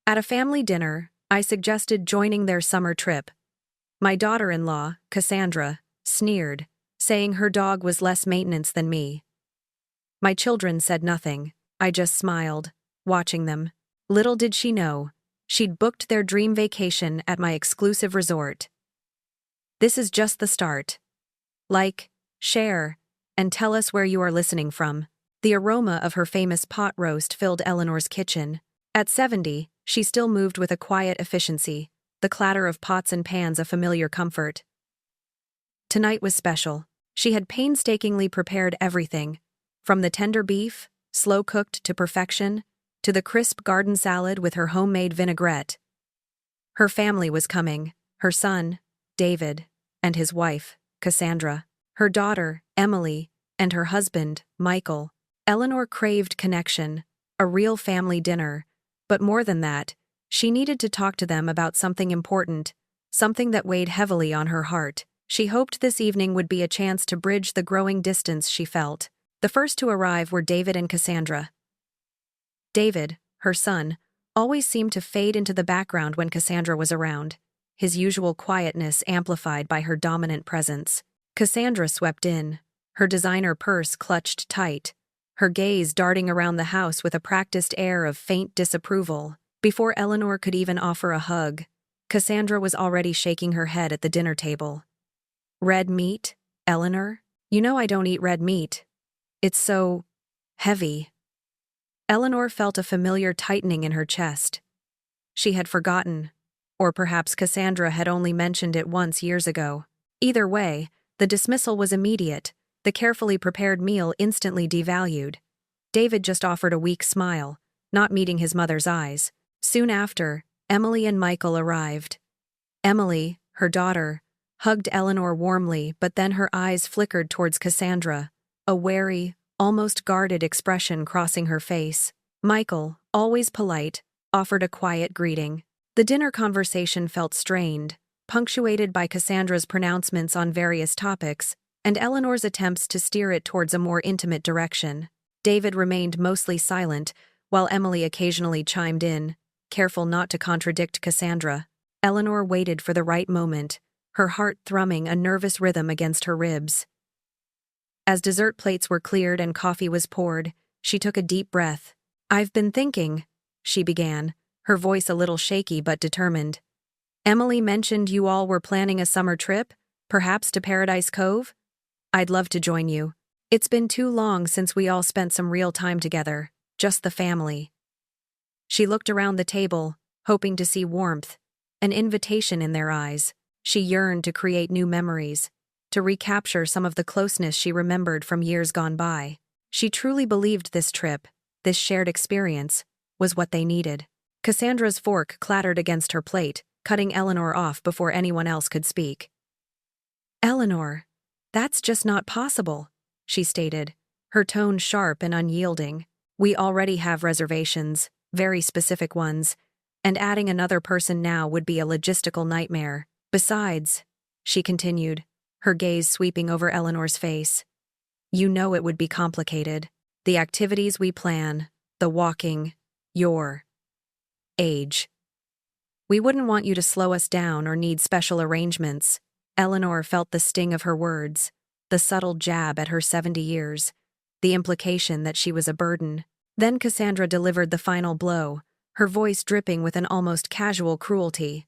At a family dinner, I suggested joining their summer trip. My daughter-in-law, Cassandra, sneered, saying her dog was less maintenance than me. My children said nothing. I just smiled, watching them. Little did she know, she'd booked their dream vacation at my exclusive resort. This is just the start. Like, share, and tell us where you are listening from. The aroma of her famous pot roast filled Eleanor's kitchen. At 70, she still moved with a quiet efficiency, the clatter of pots and pans a familiar comfort. Tonight was special. She had painstakingly prepared everything, from the tender beef, slow-cooked to perfection, to the crisp garden salad with her homemade vinaigrette. Her family was coming, her son, David, and his wife, Cassandra, her daughter, Emily, and her husband, Michael. Eleanor craved connection, a real family dinner, but more than that, she needed to talk to them about something important, something that weighed heavily on her heart. She hoped this evening would be a chance to bridge the growing distance she felt. The first to arrive were David and Cassandra. David, her son, always seemed to fade into the background when Cassandra was around, his usual quietness amplified by her dominant presence. Cassandra swept in, her designer purse clutched tight, her gaze darting around the house with a practiced air of faint disapproval. Before Eleanor could even offer a hug, Cassandra was already shaking her head at the dinner table. "Red meat, Eleanor? You know I don't eat red meat. It's so heavy." Eleanor felt a familiar tightening in her chest. She had forgotten, or perhaps Cassandra had only mentioned it once years ago. Either way, the dismissal was immediate, the carefully prepared meal instantly devalued. David just offered a weak smile, not meeting his mother's eyes. Soon after, Emily and Michael arrived. Emily, her daughter, hugged Eleanor warmly, but then her eyes flickered towards Cassandra, a wary, almost guarded expression crossing her face. Michael, always polite, offered a quiet greeting. The dinner conversation felt strained, punctuated by Cassandra's pronouncements on various topics, and Eleanor's attempts to steer it towards a more intimate direction. David remained mostly silent, while Emily occasionally chimed in, careful not to contradict Cassandra. Eleanor waited for the right moment, her heart thrumming a nervous rhythm against her ribs. As dessert plates were cleared and coffee was poured, she took a deep breath. "I've been thinking," she began, her voice a little shaky but determined. "Emily mentioned you all were planning a summer trip, perhaps to Paradise Cove? I'd love to join you. It's been too long since we all spent some real time together, just the family." She looked around the table, hoping to see warmth, an invitation in their eyes. She yearned to create new memories, to recapture some of the closeness she remembered from years gone by. She truly believed this trip, this shared experience, was what they needed. Cassandra's fork clattered against her plate, cutting Eleanor off before anyone else could speak. "Eleanor, that's just not possible," she stated, her tone sharp and unyielding. "We already have reservations, very specific ones, and adding another person now would be a logistical nightmare. Besides," she continued, her gaze sweeping over Eleanor's face, "you know it would be complicated. The activities we plan, the walking, your age. We wouldn't want you to slow us down or need special arrangements." Eleanor felt the sting of her words, the subtle jab at her 70 years, the implication that she was a burden. Then Cassandra delivered the final blow, her voice dripping with an almost casual cruelty.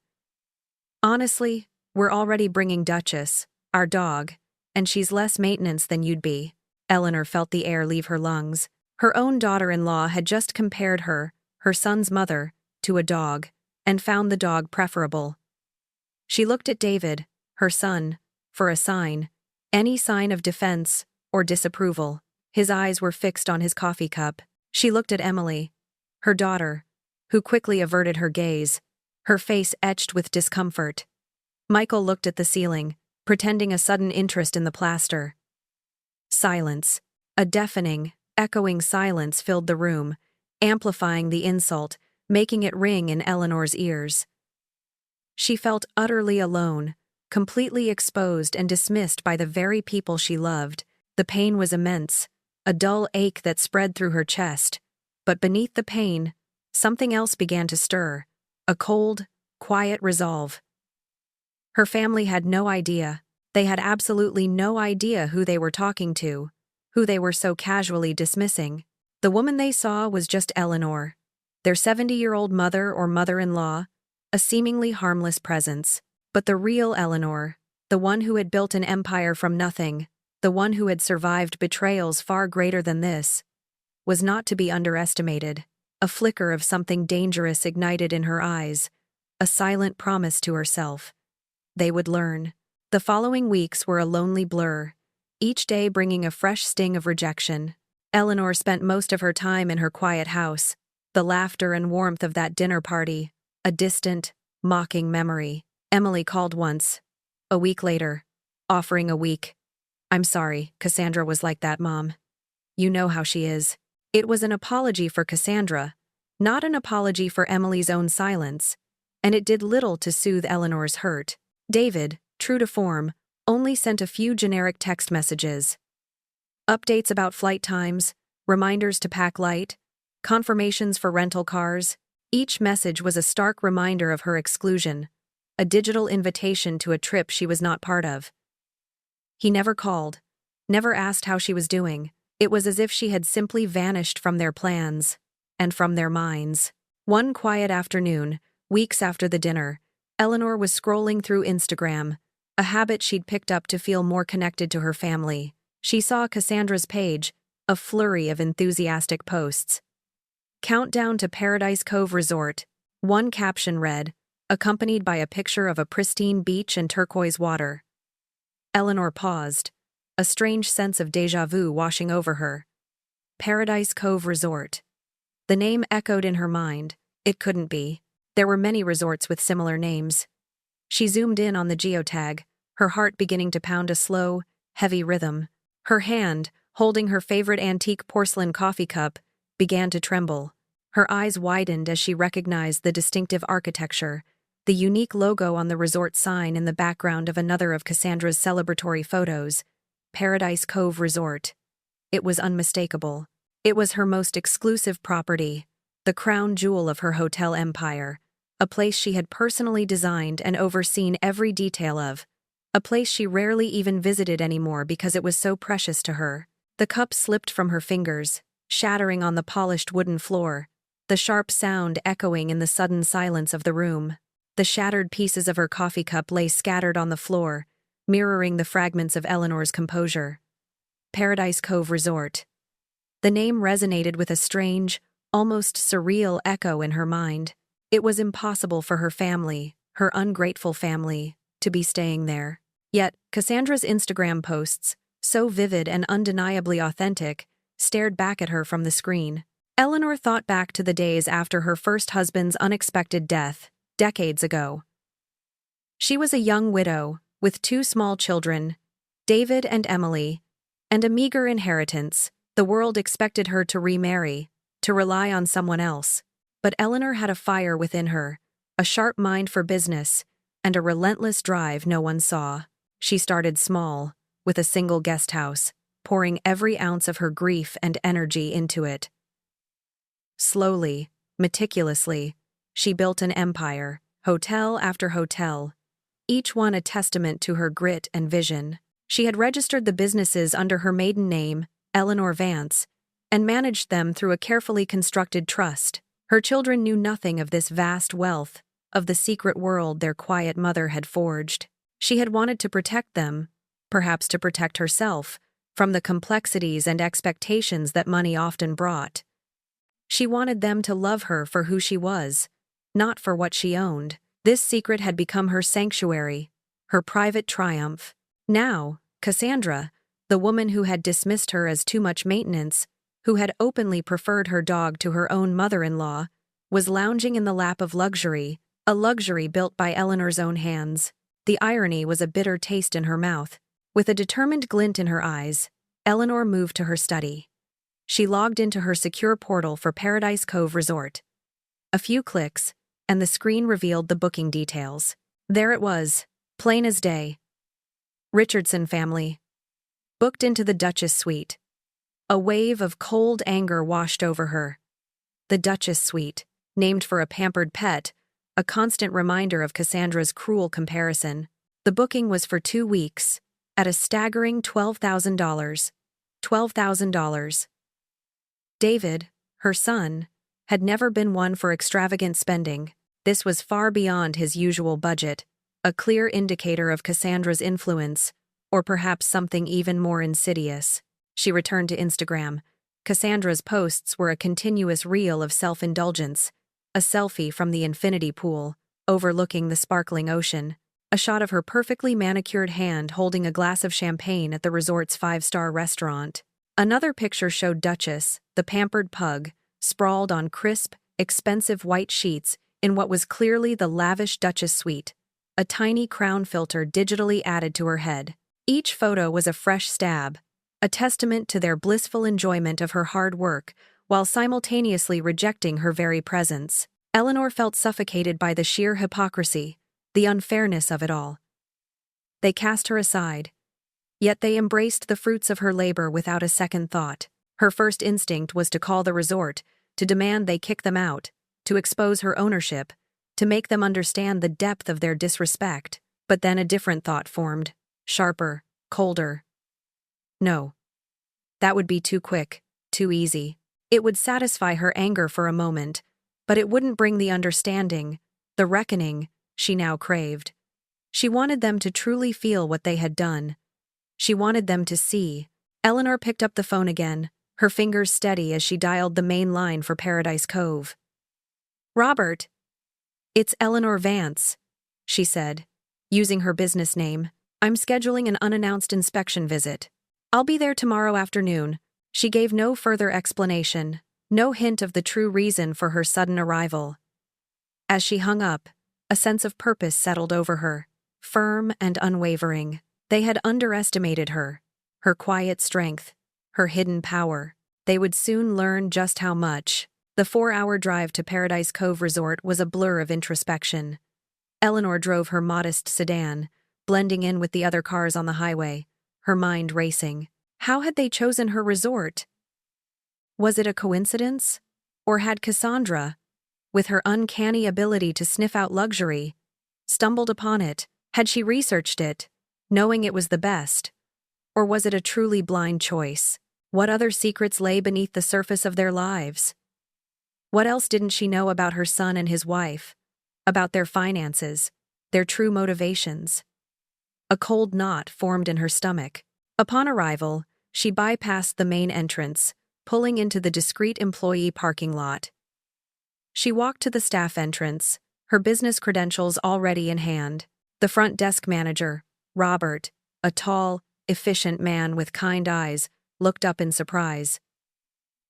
"Honestly, we're already bringing Duchess, our dog, and she's less maintenance than you'd be." Eleanor felt the air leave her lungs. Her own daughter-in-law had just compared her son's mother, to a dog, and found the dog preferable. She looked at David, her son, for a sign, any sign of defense or disapproval. His eyes were fixed on his coffee cup. She looked at Emily, her daughter, who quickly averted her gaze, her face etched with discomfort. Michael looked at the ceiling, pretending a sudden interest in the plaster. Silence. A deafening, echoing silence filled the room, amplifying the insult, making it ring in Eleanor's ears. She felt utterly alone, completely exposed and dismissed by the very people she loved. The pain was immense, a dull ache that spread through her chest, but beneath the pain, something else began to stir, a cold, quiet resolve. Her family had no idea. They had absolutely no idea who they were talking to, who they were so casually dismissing. The woman they saw was just Eleanor, their 70-year-old mother or mother-in-law, a seemingly harmless presence. But the real Eleanor, the one who had built an empire from nothing, the one who had survived betrayals far greater than this, was not to be underestimated. A flicker of something dangerous ignited in her eyes, a silent promise to herself. They would learn. The following weeks were a lonely blur, each day bringing a fresh sting of rejection. Eleanor spent most of her time in her quiet house, the laughter and warmth of that dinner party, a distant, mocking memory. Emily called once, a week later, offering a week. "I'm sorry, Cassandra was like that, Mom. You know how she is." It was an apology for Cassandra, not an apology for Emily's own silence, and it did little to soothe Eleanor's hurt. David, true to form, only sent a few generic text messages. Updates about flight times, reminders to pack light, confirmations for rental cars. Each message was a stark reminder of her exclusion, a digital invitation to a trip she was not part of. He never called, never asked how she was doing. It was as if she had simply vanished from their plans, and from their minds. One quiet afternoon, weeks after the dinner, Eleanor was scrolling through Instagram, a habit she'd picked up to feel more connected to her family. She saw Cassandra's page, a flurry of enthusiastic posts. "Countdown to Paradise Cove Resort," one caption read, accompanied by a picture of a pristine beach and turquoise water. Eleanor paused, a strange sense of déjà vu washing over her. Paradise Cove Resort. The name echoed in her mind. It couldn't be. There were many resorts with similar names. She zoomed in on the geotag, her heart beginning to pound a slow, heavy rhythm. Her hand, holding her favorite antique porcelain coffee cup, began to tremble. Her eyes widened as she recognized the distinctive architecture, the unique logo on the resort sign in the background of another of Cassandra's celebratory photos, Paradise Cove Resort. It was unmistakable. It was her most exclusive property, the crown jewel of her hotel empire, a place she had personally designed and overseen every detail of, a place she rarely even visited anymore because it was so precious to her. The cup slipped from her fingers, shattering on the polished wooden floor, the sharp sound echoing in the sudden silence of the room. The shattered pieces of her coffee cup lay scattered on the floor, mirroring the fragments of Eleanor's composure. Paradise Cove Resort. The name resonated with a strange, almost surreal echo in her mind. It was impossible for her family, her ungrateful family, to be staying there. Yet, Cassandra's Instagram posts, so vivid and undeniably authentic, stared back at her from the screen. Eleanor thought back to the days after her first husband's unexpected death, decades ago. She was a young widow, with 2 small children, David and Emily, and a meager inheritance. The world expected her to remarry, to rely on someone else. But Eleanor had a fire within her, a sharp mind for business, and a relentless drive no one saw. She started small, with a single guest house, pouring every ounce of her grief and energy into it. Slowly, meticulously, she built an empire, hotel after hotel, each one a testament to her grit and vision. She had registered the businesses under her maiden name, Eleanor Vance, and managed them through a carefully constructed trust. Her children knew nothing of this vast wealth, of the secret world their quiet mother had forged. She had wanted to protect them, perhaps to protect herself, from the complexities and expectations that money often brought. She wanted them to love her for who she was, not for what she owned. This secret had become her sanctuary, her private triumph. Now, Cassandra, the woman who had dismissed her as too much maintenance, who had openly preferred her dog to her own mother-in-law, was lounging in the lap of luxury, a luxury built by Eleanor's own hands. The irony was a bitter taste in her mouth. With a determined glint in her eyes, Eleanor moved to her study. She logged into her secure portal for Paradise Cove Resort. A few clicks, and the screen revealed the booking details. There it was, plain as day. Richardson family. Booked into the Duchess suite. A wave of cold anger washed over her. The Duchess suite. named for a pampered pet, a constant reminder of Cassandra's cruel comparison. The booking was for 2 weeks, at a staggering $12,000. $12,000. David, her son, had never been one for extravagant spending. This was far beyond his usual budget, a clear indicator of Cassandra's influence, or perhaps something even more insidious. She returned to Instagram. Cassandra's posts were a continuous reel of self-indulgence, a selfie from the infinity pool, overlooking the sparkling ocean, a shot of her perfectly manicured hand holding a glass of champagne at the resort's 5-star restaurant. Another picture showed Duchess, the pampered pug, sprawled on crisp, expensive white sheets in what was clearly the lavish Duchess suite, a tiny crown filter digitally added to her head. Each photo was a fresh stab, a testament to their blissful enjoyment of her hard work, while simultaneously rejecting her very presence. Eleanor felt suffocated by the sheer hypocrisy, the unfairness of it all. They cast her aside, yet they embraced the fruits of her labor without a second thought. Her first instinct was to call the resort, to demand they kick them out, to expose her ownership, to make them understand the depth of their disrespect. But then a different thought formed, sharper, colder. No. That would be too quick, too easy. It would satisfy her anger for a moment, but it wouldn't bring the understanding, the reckoning, she now craved. She wanted them to truly feel what they had done. She wanted them to see. Eleanor picked up the phone again, her fingers steady as she dialed the main line for Paradise Cove. "Robert." "It's Eleanor Vance," she said, using her business name. "I'm scheduling an unannounced inspection visit. I'll be there tomorrow afternoon." She gave no further explanation, no hint of the true reason for her sudden arrival. As she hung up, a sense of purpose settled over her, firm and unwavering. They had underestimated her quiet strength, her hidden power. They would soon learn just how much. The 4-hour drive to Paradise Cove Resort was a blur of introspection. Eleanor drove her modest sedan, blending in with the other cars on the highway, her mind racing. How had they chosen her resort? Was it a coincidence? Or had Cassandra, with her uncanny ability to sniff out luxury, stumbled upon it? Had she researched it, knowing it was the best? Or was it a truly blind choice? What other secrets lay beneath the surface of their lives? What else didn't she know about her son and his wife, about their finances, their true motivations? A cold knot formed in her stomach. Upon arrival, she bypassed the main entrance, pulling into the discreet employee parking lot. She walked to the staff entrance, her business credentials already in hand. The front desk manager, Robert, a tall, efficient man with kind eyes, looked up in surprise.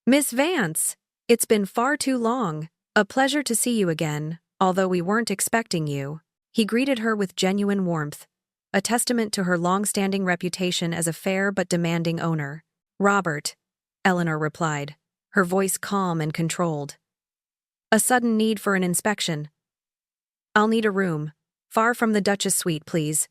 "Miss Vance, it's been far too long. A pleasure to see you again, although we weren't expecting you." He greeted her with genuine warmth, a testament to her long-standing reputation as a fair but demanding owner. "Robert," Eleanor replied, her voice calm and controlled. "A sudden need for an inspection. I'll need a room, far from the Duchess suite, please.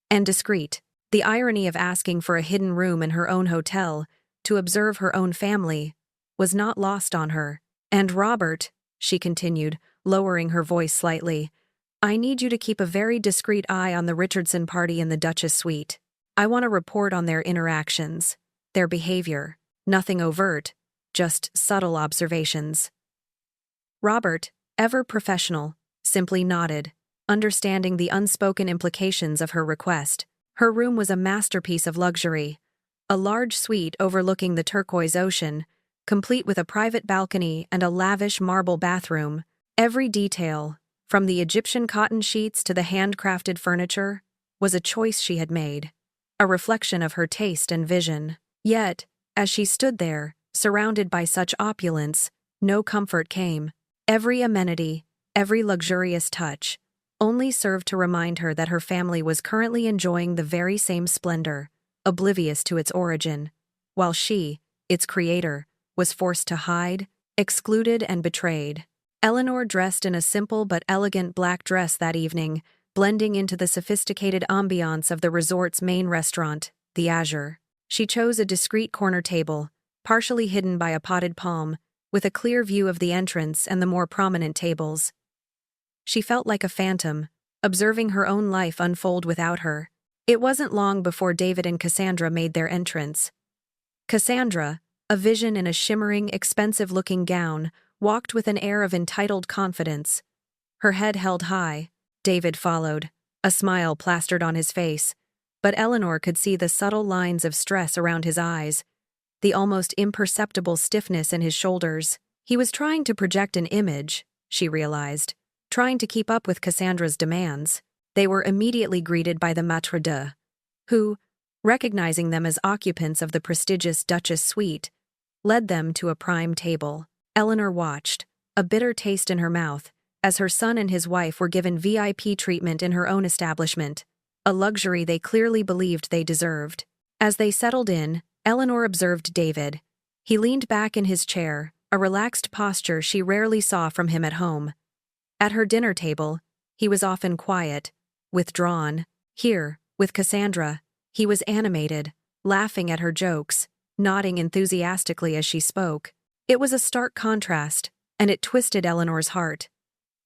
And discreet." The irony of asking for a hidden room in her own hotel, to observe her own family, was not lost on her. "And Robert," she continued, lowering her voice slightly, "I need you to keep a very discreet eye on the Richardson party in the Duchess suite. I want a report on their interactions, their behavior. Nothing overt, just subtle observations." Robert, ever professional, simply nodded, understanding the unspoken implications of her request. Her room was a masterpiece of luxury, a large suite overlooking the turquoise ocean, complete with a private balcony and a lavish marble bathroom. Every detail, from the Egyptian cotton sheets to the handcrafted furniture, was a choice she had made, a reflection of her taste and vision. Yet, as she stood there, surrounded by such opulence, no comfort came. Every amenity, every luxurious touch, only served to remind her that her family was currently enjoying the very same splendor, oblivious to its origin, while she, its creator, was forced to hide, excluded and betrayed. Eleanor dressed in a simple but elegant black dress that evening, blending into the sophisticated ambiance of the resort's main restaurant, the Azure. She chose a discreet corner table, partially hidden by a potted palm, with a clear view of the entrance and the more prominent tables. She felt like a phantom, observing her own life unfold without her. It wasn't long before David and Cassandra made their entrance. Cassandra, a vision in a shimmering, expensive-looking gown, walked with an air of entitled confidence. Her head held high. David followed, a smile plastered on his face, but Eleanor could see the subtle lines of stress around his eyes, the almost imperceptible stiffness in his shoulders. He was trying to project an image, she realized, trying to keep up with Cassandra's demands. They were immediately greeted by the Matriarch, who, recognizing them as occupants of the prestigious Duchess suite, led them to a prime table. Eleanor watched, a bitter taste in her mouth, as her son and his wife were given VIP treatment in her own establishment, a luxury they clearly believed they deserved. As they settled in, Eleanor observed David. He leaned back in his chair, a relaxed posture she rarely saw from him at home. At her dinner table, he was often quiet, withdrawn. Here, with Cassandra, he was animated, laughing at her jokes, nodding enthusiastically as she spoke. It was a stark contrast, and it twisted Eleanor's heart.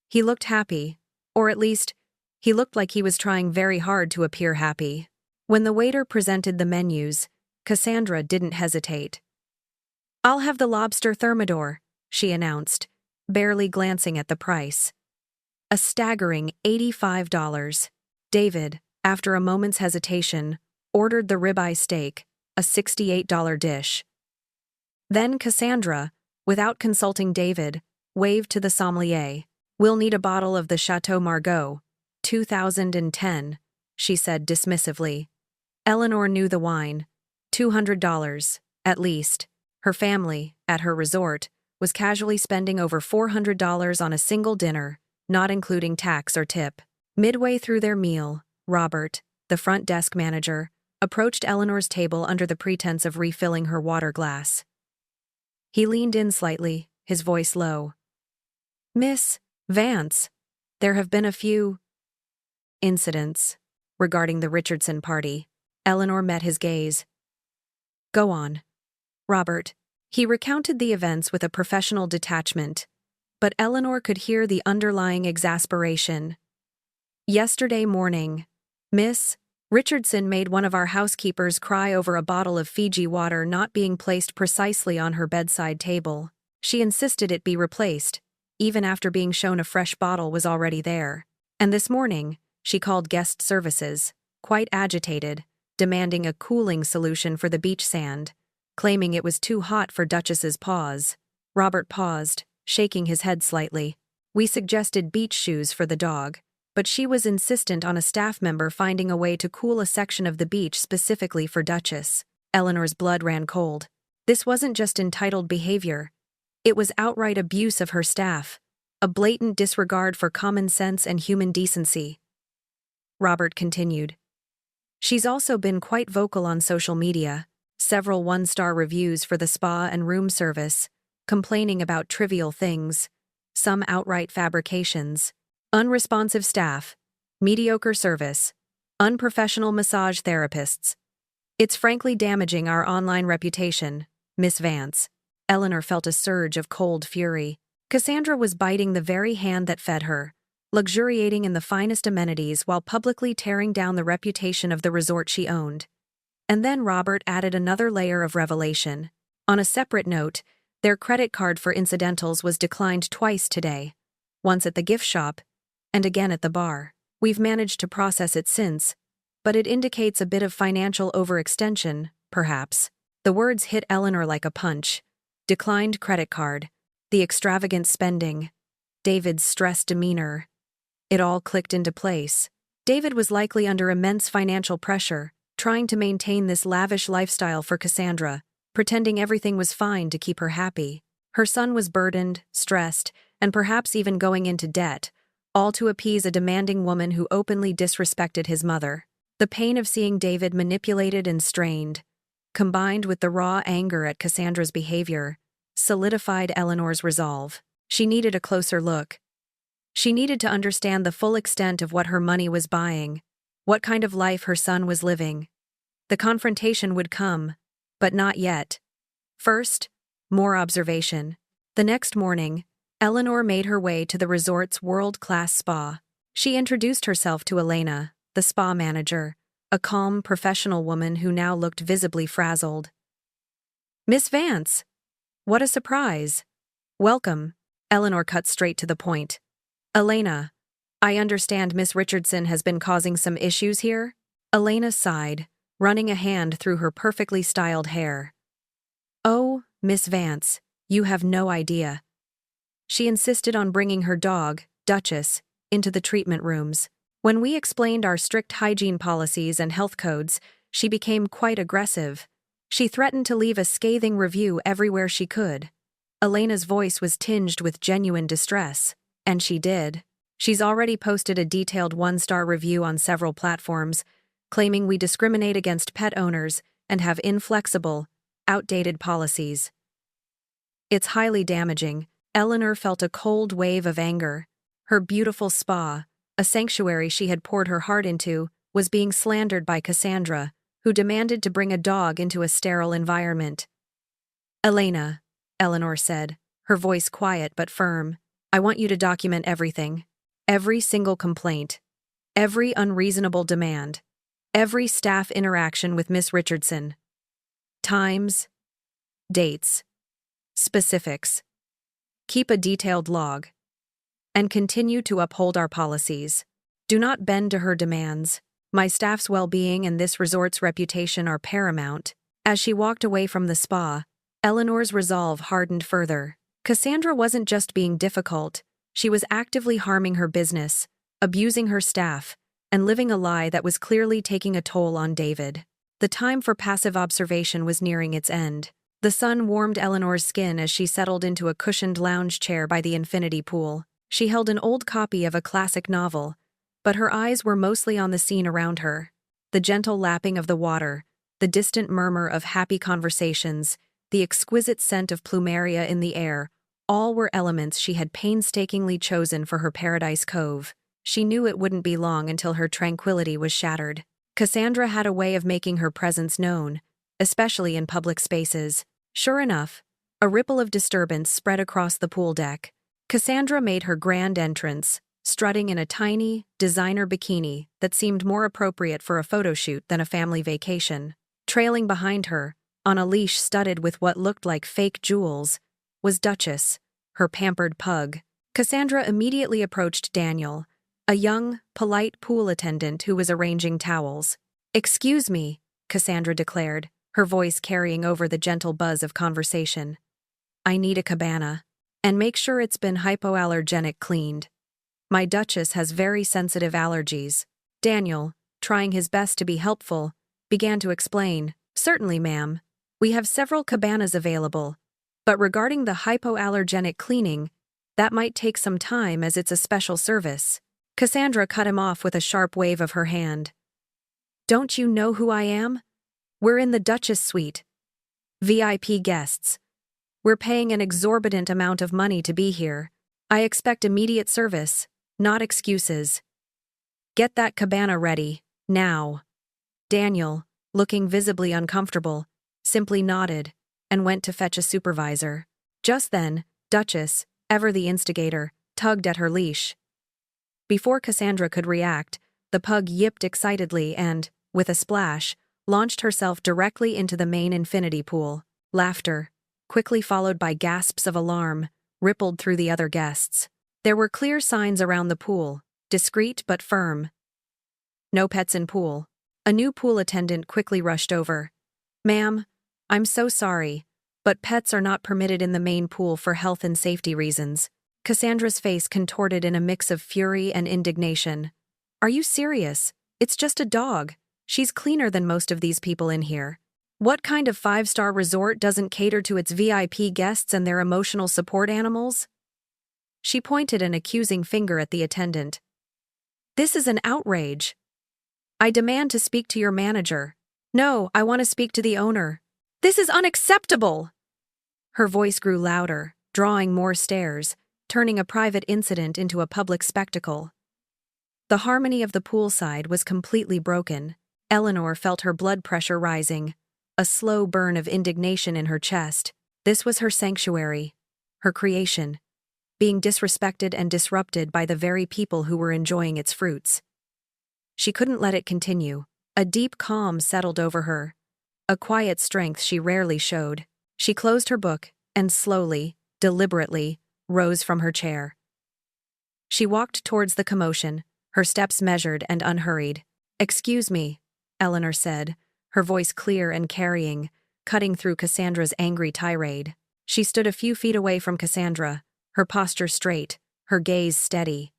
He looked happy, or at least, he looked like he was trying very hard to appear happy. When the waiter presented the menus, Cassandra didn't hesitate. "I'll have the lobster thermidor," she announced, barely glancing at the price. A staggering $85. David, after a moment's hesitation, ordered the ribeye steak, a $68 dish. Then Cassandra, without consulting David, waved to the sommelier. "We'll need a bottle of the Chateau Margaux, 2010, she said dismissively. Eleanor knew the wine. $200, at least. Her family, at her resort, was casually spending over $400 on a single dinner, not including tax or tip. Midway through their meal, Robert, the front desk manager, approached Eleanor's table under the pretense of refilling her water glass. He leaned in slightly, his voice low. "Miss Vance, there have been a few incidents regarding the Richardson party." Eleanor met his gaze. "Go on." Robert. He recounted the events with a professional detachment, but Eleanor could hear the underlying exasperation. "Yesterday morning, Miss Richardson made one of our housekeepers cry over a bottle of Fiji water not being placed precisely on her bedside table. She insisted it be replaced, even after being shown a fresh bottle was already there. And this morning, she called guest services, quite agitated, demanding a cooling solution for the beach sand, claiming it was too hot for Duchess's paws." Robert paused, shaking his head slightly. "We suggested beach shoes for the dog, but she was insistent on a staff member finding a way to cool a section of the beach specifically for Duchess." Eleanor's blood ran cold. This wasn't just entitled behavior. It was outright abuse of her staff, a blatant disregard for common sense and human decency. Robert continued. "She's also been quite vocal on social media, several one-star reviews for the spa and room service, complaining about trivial things, some outright fabrications. Unresponsive staff, mediocre service, unprofessional massage therapists. It's frankly damaging our online reputation, Miss Vance." Eleanor felt a surge of cold fury. Cassandra was biting the very hand that fed her, luxuriating in the finest amenities while publicly tearing down the reputation of the resort she owned. And then Robert added another layer of revelation. On a separate note, their credit card for incidentals was declined twice today, once at the gift shop and again at the bar. "We've managed to process it since, but it indicates a bit of financial overextension, perhaps." The words hit Eleanor like a punch. Declined credit card, the extravagant spending, David's stressed demeanor. It all clicked into place. David was likely under immense financial pressure, trying to maintain this lavish lifestyle for Cassandra, pretending everything was fine to keep her happy. Her son was burdened, stressed, and perhaps even going into debt, all to appease a demanding woman who openly disrespected his mother. The pain of seeing David manipulated and strained, combined with the raw anger at Cassandra's behavior, solidified Eleanor's resolve. She needed a closer look. She needed to understand the full extent of what her money was buying, what kind of life her son was living. The confrontation would come, but not yet. First, more observation. The next morning, Eleanor made her way to the resort's world-class spa. She introduced herself to Elena, the spa manager, a calm, professional woman who now looked visibly frazzled. "Miss Vance! What a surprise! Welcome," Eleanor cut straight to the point. "Elena, I understand Miss Richardson has been causing some issues here?" Elena sighed, running a hand through her perfectly styled hair. "Oh, Miss Vance, you have no idea." She insisted on bringing her dog, Duchess, into the treatment rooms. When we explained our strict hygiene policies and health codes, she became quite aggressive. She threatened to leave a scathing review everywhere she could. Elena's voice was tinged with genuine distress, and she did. She's already posted a detailed 1-star review on several platforms, claiming we discriminate against pet owners and have inflexible, outdated policies. It's highly damaging. Eleanor felt a cold wave of anger. Her beautiful spa, a sanctuary she had poured her heart into, was being slandered by Cassandra, who demanded to bring a dog into a sterile environment. "Elena," Eleanor said, her voice quiet but firm, "I want you to document everything. Every single complaint. Every unreasonable demand. Every staff interaction with Miss Richardson. Times. Dates. Specifics. Keep a detailed log. And continue to uphold our policies. Do not bend to her demands. My staff's well-being and this resort's reputation are paramount." As she walked away from the spa, Eleanor's resolve hardened further. Cassandra wasn't just being difficult, she was actively harming her business, abusing her staff, and living a lie that was clearly taking a toll on David. The time for passive observation was nearing its end. The sun warmed Eleanor's skin as she settled into a cushioned lounge chair by the infinity pool. She held an old copy of a classic novel, but her eyes were mostly on the scene around her. The gentle lapping of the water, the distant murmur of happy conversations, the exquisite scent of plumeria in the air, all were elements she had painstakingly chosen for her paradise cove. She knew it wouldn't be long until her tranquility was shattered. Cassandra had a way of making her presence known, especially in public spaces. Sure enough, a ripple of disturbance spread across the pool deck. Cassandra made her grand entrance, strutting in a tiny, designer bikini that seemed more appropriate for a photo shoot than a family vacation. Trailing behind her, on a leash studded with what looked like fake jewels, was Duchess, her pampered pug. Cassandra immediately approached Daniel, a young, polite pool attendant who was arranging towels. "Excuse me," Cassandra declared, her voice carrying over the gentle buzz of conversation. "I need a cabana. And make sure it's been hypoallergenic cleaned. My Duchess has very sensitive allergies." Daniel, trying his best to be helpful, began to explain. "Certainly, ma'am. We have several cabanas available. But regarding the hypoallergenic cleaning, that might take some time as it's a special service." Cassandra cut him off with a sharp wave of her hand. "Don't you know who I am? We're in the Duchess suite. VIP guests. We're paying an exorbitant amount of money to be here. I expect immediate service, not excuses. Get that cabana ready, now." Daniel, looking visibly uncomfortable, simply nodded and went to fetch a supervisor. Just then, Duchess, ever the instigator, tugged at her leash. Before Cassandra could react, the pug yipped excitedly and, with a splash, launched herself directly into the main infinity pool. Laughter, quickly followed by gasps of alarm, rippled through the other guests. There were clear signs around the pool, discreet but firm. "No pets in pool." A new pool attendant quickly rushed over. "Ma'am, I'm so sorry, but pets are not permitted in the main pool for health and safety reasons." Cassandra's face contorted in a mix of fury and indignation. "Are you serious? It's just a dog. She's cleaner than most of these people in here. What kind of 5-star resort doesn't cater to its VIP guests and their emotional support animals?" She pointed an accusing finger at the attendant. "This is an outrage. I demand to speak to your manager." "No, I want to speak to the owner." "This is unacceptable!" Her voice grew louder, drawing more stares, turning a private incident into a public spectacle. The harmony of the poolside was completely broken. Eleanor felt her blood pressure rising, a slow burn of indignation in her chest. This was her sanctuary, her creation, being disrespected and disrupted by the very people who were enjoying its fruits. She couldn't let it continue. A deep calm settled over her, a quiet strength she rarely showed. She closed her book and slowly, deliberately, rose from her chair. She walked towards the commotion, her steps measured and unhurried. "Excuse me," Eleanor said, her voice clear and carrying, cutting through Cassandra's angry tirade. She stood a few feet away from Cassandra, her posture straight, her gaze steady.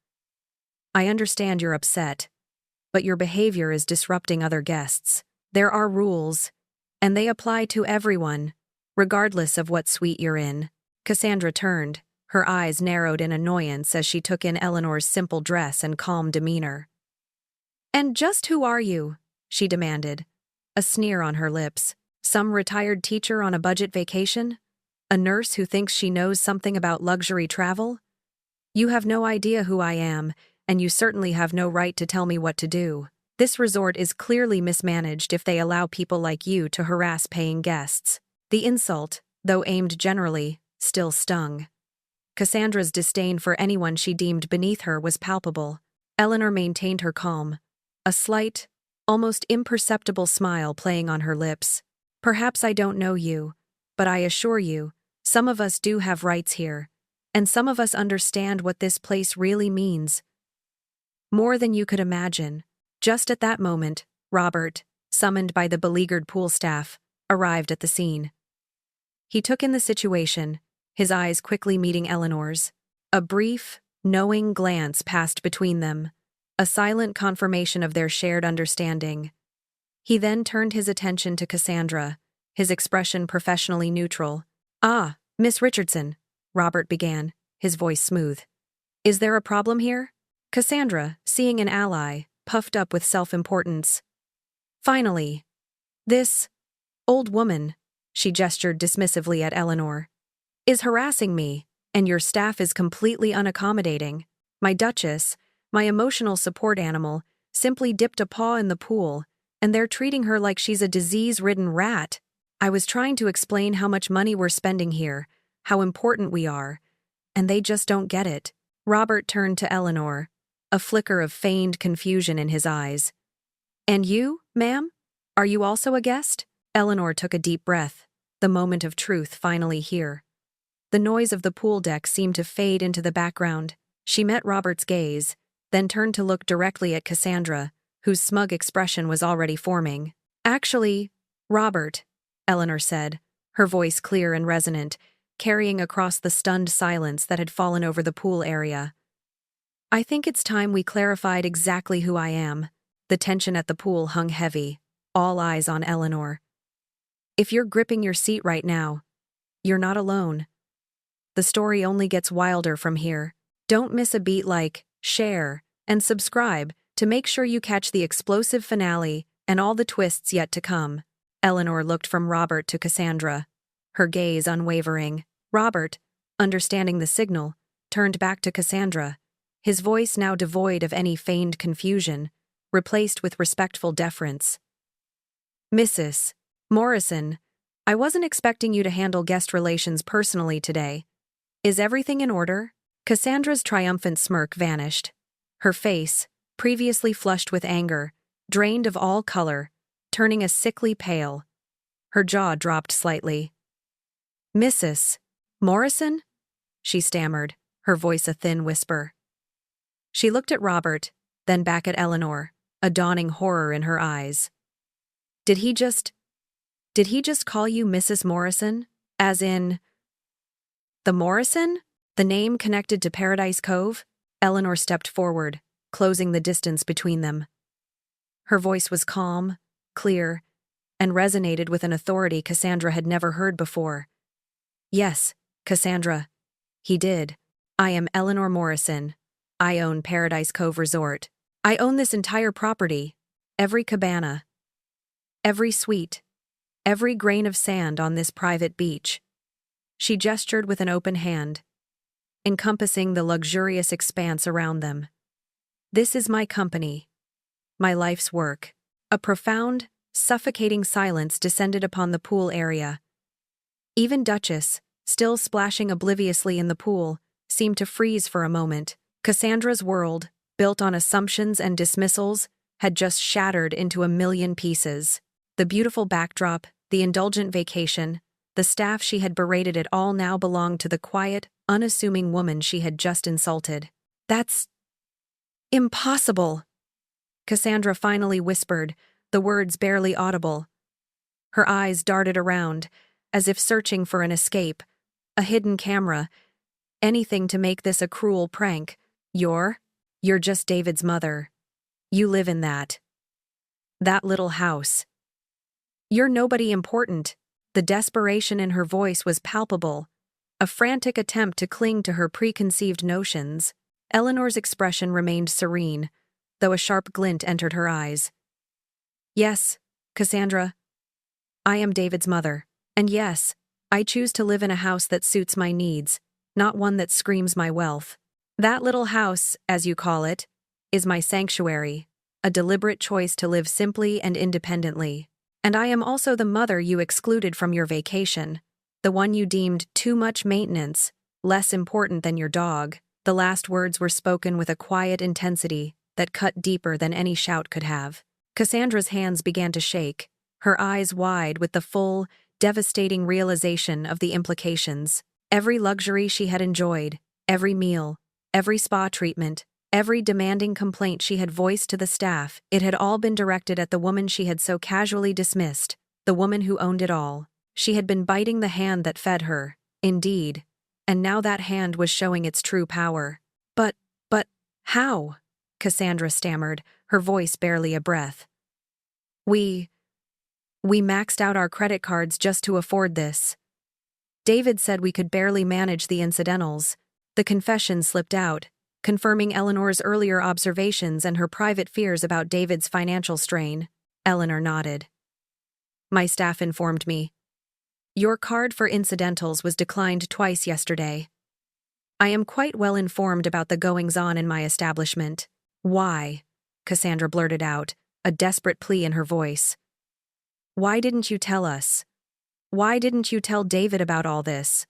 "I understand you're upset, but your behavior is disrupting other guests. There are rules, and they apply to everyone, regardless of what suite you're in." Cassandra turned, her eyes narrowed in annoyance as she took in Eleanor's simple dress and calm demeanor. "And just who are you?" she demanded, a sneer on her lips. "Some retired teacher on a budget vacation? A nurse who thinks she knows something about luxury travel? You have no idea who I am, and you certainly have no right to tell me what to do. This resort is clearly mismanaged if they allow people like you to harass paying guests." The insult, though aimed generally, still stung. Cassandra's disdain for anyone she deemed beneath her was palpable. Eleanor maintained her calm, a slight, almost imperceptible smile playing on her lips. "Perhaps I don't know you, but I assure you, some of us do have rights here, and some of us understand what this place really means. More than you could imagine." Just at that moment, Robert, summoned by the beleaguered pool staff, arrived at the scene. He took in the situation, his eyes quickly meeting Eleanor's. A brief, knowing glance passed between them, a silent confirmation of their shared understanding. He then turned his attention to Cassandra, his expression professionally neutral. "Ah, Miss Richardson," Robert began, his voice smooth. "Is there a problem here?" Cassandra, seeing an ally, puffed up with self-importance. "Finally. This old woman," she gestured dismissively at Eleanor, "is harassing me, and your staff is completely unaccommodating. My Duchess, my emotional support animal, simply dipped a paw in the pool, and they're treating her like she's a disease-ridden rat. I was trying to explain how much money we're spending here, how important we are, and they just don't get it." Robert turned to Eleanor, a flicker of feigned confusion in his eyes. "And you, ma'am? Are you also a guest?" Eleanor took a deep breath, the moment of truth finally here. The noise of the pool deck seemed to fade into the background. She met Robert's gaze, then turned to look directly at Cassandra, whose smug expression was already forming. "Actually, Robert," Eleanor said, her voice clear and resonant, carrying across the stunned silence that had fallen over the pool area. "I think it's time we clarified exactly who I am." The tension at the pool hung heavy, all eyes on Eleanor. "If you're gripping your seat right now, you're not alone. The story only gets wilder from here. Don't miss a beat. Like, share, and subscribe to make sure you catch the explosive finale and all the twists yet to come." Eleanor looked from Robert to Cassandra, her gaze unwavering. Robert, understanding the signal, turned back to Cassandra, his voice now devoid of any feigned confusion, replaced with respectful deference. "Mrs. Morrison, I wasn't expecting you to handle guest relations personally today. Is everything in order?" Cassandra's triumphant smirk vanished. Her face, previously flushed with anger, drained of all color, turning a sickly pale. Her jaw dropped slightly. "Mrs. Morrison?" she stammered, her voice a thin whisper. She looked at Robert, then back at Eleanor, a dawning horror in her eyes. Did he just call you Mrs. Morrison? As in the Morrison? The name connected to Paradise Cove? Eleanor stepped forward, closing the distance between them. Her voice was calm, clear, and resonated with an authority Cassandra had never heard before. "Yes, Cassandra. He did. I am Eleanor Morrison. I own Paradise Cove Resort. I own this entire property, every cabana, every suite, every grain of sand on this private beach." She gestured with an open hand, encompassing the luxurious expanse around them. "This is my company, my life's work." A profound, suffocating silence descended upon the pool area. Even Duchess, still splashing obliviously in the pool, seemed to freeze for a moment. Cassandra's world, built on assumptions and dismissals, had just shattered into a million pieces. The beautiful backdrop, the indulgent vacation, the staff she had berated, it all now belonged to the quiet, unassuming woman she had just insulted. "That's impossible," Cassandra finally whispered, the words barely audible. Her eyes darted around, as if searching for an escape, a hidden camera, anything to make this a cruel prank. You're just David's mother. You live in that little house. You're nobody important." The desperation in her voice was palpable, a frantic attempt to cling to her preconceived notions. Eleanor's expression remained serene, though a sharp glint entered her eyes. "Yes, Cassandra, I am David's mother. And yes, I choose to live in a house that suits my needs, not one that screams my wealth. That little house, as you call it, is my sanctuary, a deliberate choice to live simply and independently. And I am also the mother you excluded from your vacation, the one you deemed too much maintenance, less important than your dog." The last words were spoken with a quiet intensity that cut deeper than any shout could have. Cassandra's hands began to shake, her eyes wide with the full, devastating realization of the implications. Every luxury she had enjoyed, every meal, every spa treatment, every demanding complaint she had voiced to the staff, it had all been directed at the woman she had so casually dismissed, the woman who owned it all. She had been biting the hand that fed her, indeed, and now that hand was showing its true power. But how?" Cassandra stammered, her voice barely a breath. We maxed out our credit cards just to afford this. David said we could barely manage the incidentals." The confession slipped out, confirming Eleanor's earlier observations and her private fears about David's financial strain. Eleanor nodded. "My staff informed me. Your card for incidentals was declined twice yesterday. I am quite well informed about the goings-on in my establishment." "Why?" Cassandra blurted out, a desperate plea in her voice. "Why didn't you tell us? Why didn't you tell David about all this?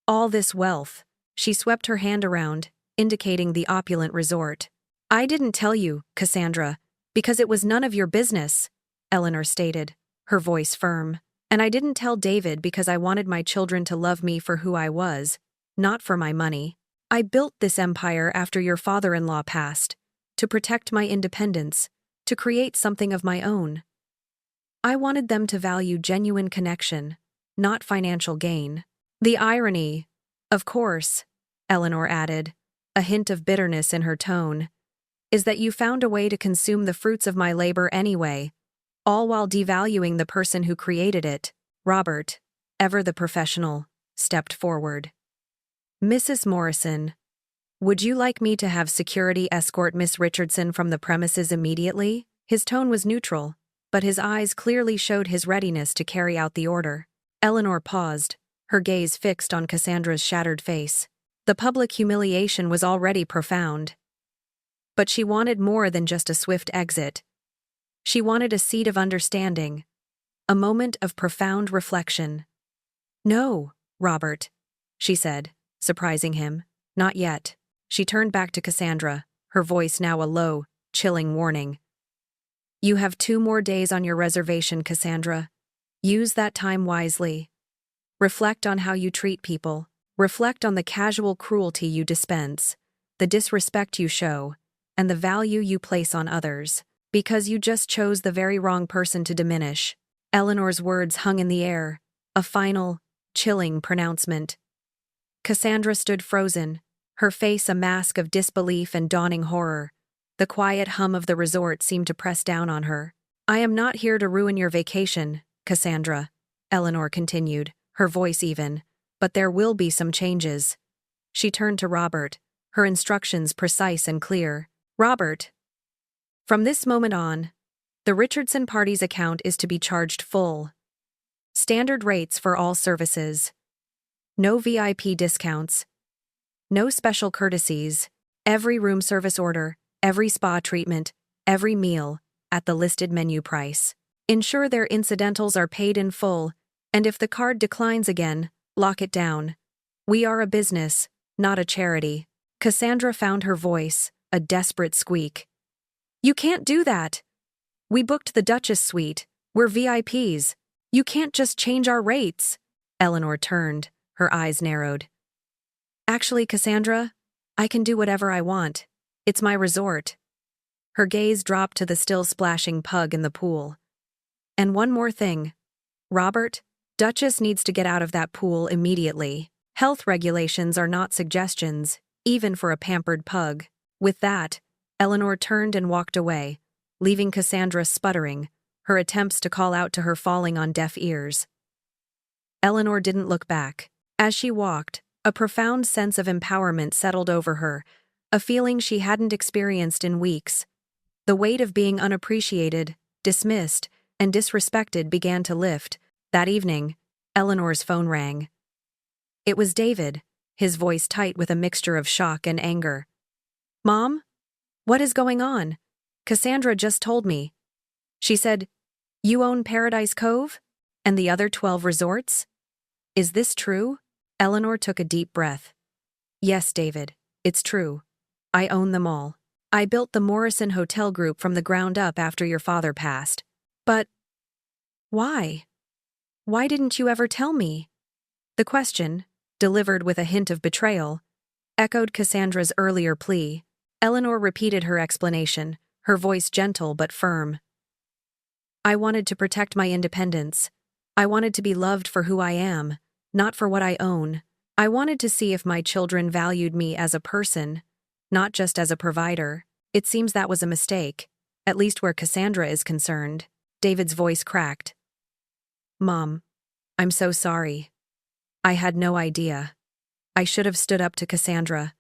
All this wealth?" She swept her hand around, indicating the opulent resort. "I didn't tell you, Cassandra, because it was none of your business," Eleanor stated, her voice firm. "And I didn't tell David because I wanted my children to love me for who I was, not for my money. I built this empire after your father-in-law passed, to protect my independence, to create something of my own. I wanted them to value genuine connection, not financial gain." "The irony, of course," Eleanor added, a hint of bitterness in her tone, "is that you found a way to consume the fruits of my labor anyway, all while devaluing the person who created it." Robert, ever the professional, stepped forward. "Mrs. Morrison, would you like me to have security escort Miss Richardson from the premises immediately?" His tone was neutral, but his eyes clearly showed his readiness to carry out the order. Eleanor paused, her gaze fixed on Cassandra's shattered face. The public humiliation was already profound. But she wanted more than just a swift exit. She wanted a seat of understanding, a moment of profound reflection. "No, Robert," she said, surprising him. "Not yet." She turned back to Cassandra, her voice now a low, chilling warning. "You have 2 more days on your reservation, Cassandra. Use that time wisely. Reflect on how you treat people. Reflect on the casual cruelty you dispense, the disrespect you show, and the value you place on others. Because you just chose the very wrong person to diminish." Eleanor's words hung in the air, a final, chilling pronouncement. Cassandra stood frozen, her face a mask of disbelief and dawning horror. The quiet hum of the resort seemed to press down on her. "I am not here to ruin your vacation, Cassandra," Eleanor continued, her voice even, "but there will be some changes." She turned to Robert, her instructions precise and clear. "Robert, from this moment on, the Richardson party's account is to be charged full. Standard rates for all services. No VIP discounts. No special courtesies. Every room service order, every spa treatment, every meal, at the listed menu price. Ensure their incidentals are paid in full, and if the card declines again, lock it down. We are a business, not a charity. Cassandra found her voice, a desperate squeak. You can't do that. We booked the Duchess suite. We're VIPs. You can't just change our rates. Eleanor turned, her eyes narrowed. Actually, Cassandra, I can do whatever I want. It's my resort. Her gaze dropped to the still splashing pug in the pool. And one more thing. Robert, Duchess needs to get out of that pool immediately. Health regulations are not suggestions, even for a pampered pug. With that, Eleanor turned and walked away, leaving Cassandra sputtering, her attempts to call out to her falling on deaf ears. Eleanor didn't look back. As she walked, a profound sense of empowerment settled over her, a feeling she hadn't experienced in weeks. The weight of being unappreciated, dismissed, and disrespected began to lift. That evening, Eleanor's phone rang. It was David, his voice tight with a mixture of shock and anger. Mom? What is going on? Cassandra just told me. She said, you own Paradise Cove? And the other 12 resorts? Is this true? Eleanor took a deep breath. Yes, David, it's true. I own them all. I built the Morrison Hotel Group from the ground up after your father passed. But why? Why didn't you ever tell me? The question, delivered with a hint of betrayal, echoed Cassandra's earlier plea. Eleanor repeated her explanation, her voice gentle but firm. I wanted to protect my independence. I wanted to be loved for who I am, not for what I own. I wanted to see if my children valued me as a person, not just as a provider. It seems that was a mistake, at least where Cassandra is concerned. David's voice cracked. Mom, I'm so sorry. I had no idea. I should have stood up to Cassandra.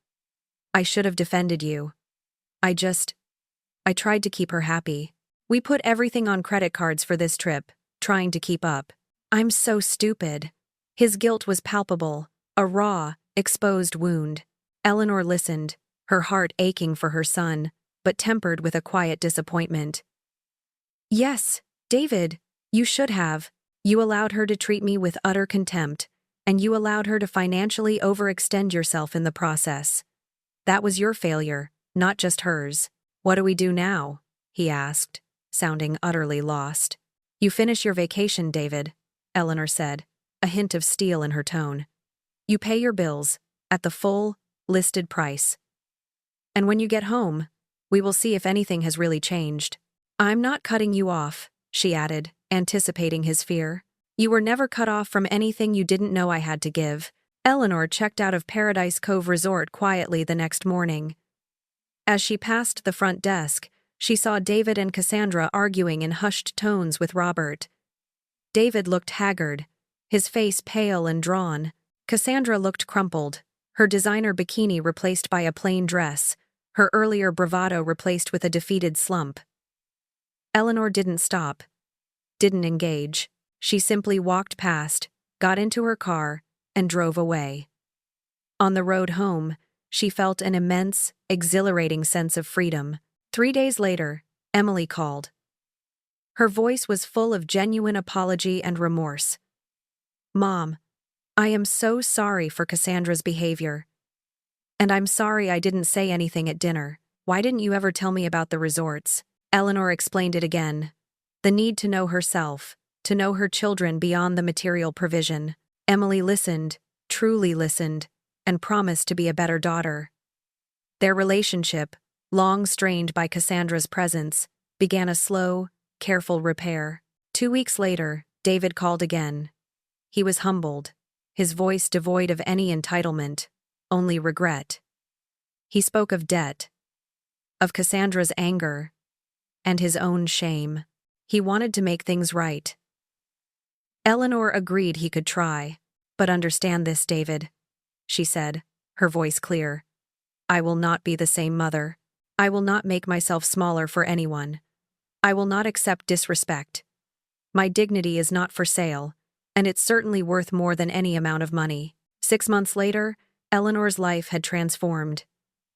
I should have defended you. I tried to keep her happy. We put everything on credit cards for this trip, trying to keep up. I'm so stupid. His guilt was palpable, a raw, exposed wound. Eleanor listened, her heart aching for her son, but tempered with a quiet disappointment. Yes, David, you should have. You allowed her to treat me with utter contempt, and you allowed her to financially overextend yourself in the process. That was your failure, not just hers. What do we do now? He asked, sounding utterly lost. You finish your vacation, David, Eleanor said, a hint of steel in her tone. You pay your bills, at the full, listed price. And when you get home, we will see if anything has really changed. I'm not cutting you off, she added, anticipating his fear. You were never cut off from anything you didn't know I had to give. Eleanor checked out of Paradise Cove Resort quietly the next morning. As she passed the front desk, she saw David and Cassandra arguing in hushed tones with Robert. David looked haggard, his face pale and drawn. Cassandra looked crumpled, her designer bikini replaced by a plain dress, her earlier bravado replaced with a defeated slump. Eleanor didn't stop, didn't engage. She simply walked past, got into her car, and drove away. On the road home, she felt an immense, exhilarating sense of freedom. 3 days later, Emily called. Her voice was full of genuine apology and remorse. Mom, I am so sorry for Cassandra's behavior. And I'm sorry I didn't say anything at dinner. Why didn't you ever tell me about the resorts? Eleanor explained it again. The need to know herself, to know her children beyond the material provision. Emily listened, truly listened, and promised to be a better daughter. Their relationship, long strained by Cassandra's presence, began a slow, careful repair. 2 weeks later, David called again. He was humbled, his voice devoid of any entitlement, only regret. He spoke of debt, of Cassandra's anger, and his own shame. He wanted to make things right. Eleanor agreed he could try, but understand this, David, she said, her voice clear. I will not be the same mother. I will not make myself smaller for anyone. I will not accept disrespect. My dignity is not for sale, and it's certainly worth more than any amount of money. 6 months later, Eleanor's life had transformed.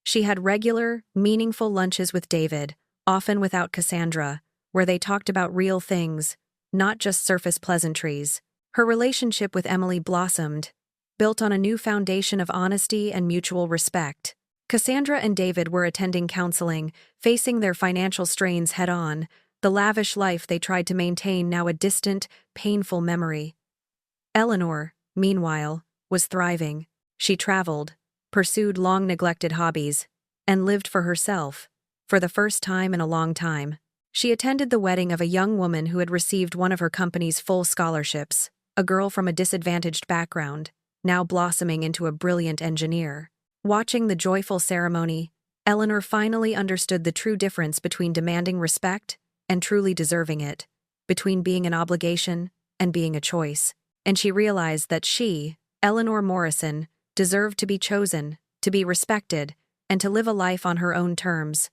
She had regular, meaningful lunches with David, often without Cassandra, where they talked about real things, not just surface pleasantries. Her relationship with Emily blossomed, built on a new foundation of honesty and mutual respect. Cassandra and David were attending counseling, facing their financial strains head-on, the lavish life they tried to maintain now a distant, painful memory. Eleanor, meanwhile, was thriving. She traveled, pursued long-neglected hobbies, and lived for herself, for the first time in a long time. She attended the wedding of a young woman who had received one of her company's full scholarships, a girl from a disadvantaged background, now blossoming into a brilliant engineer. Watching the joyful ceremony, Eleanor finally understood the true difference between demanding respect and truly deserving it, between being an obligation and being a choice. And she realized that she, Eleanor Morrison, deserved to be chosen, to be respected, and to live a life on her own terms.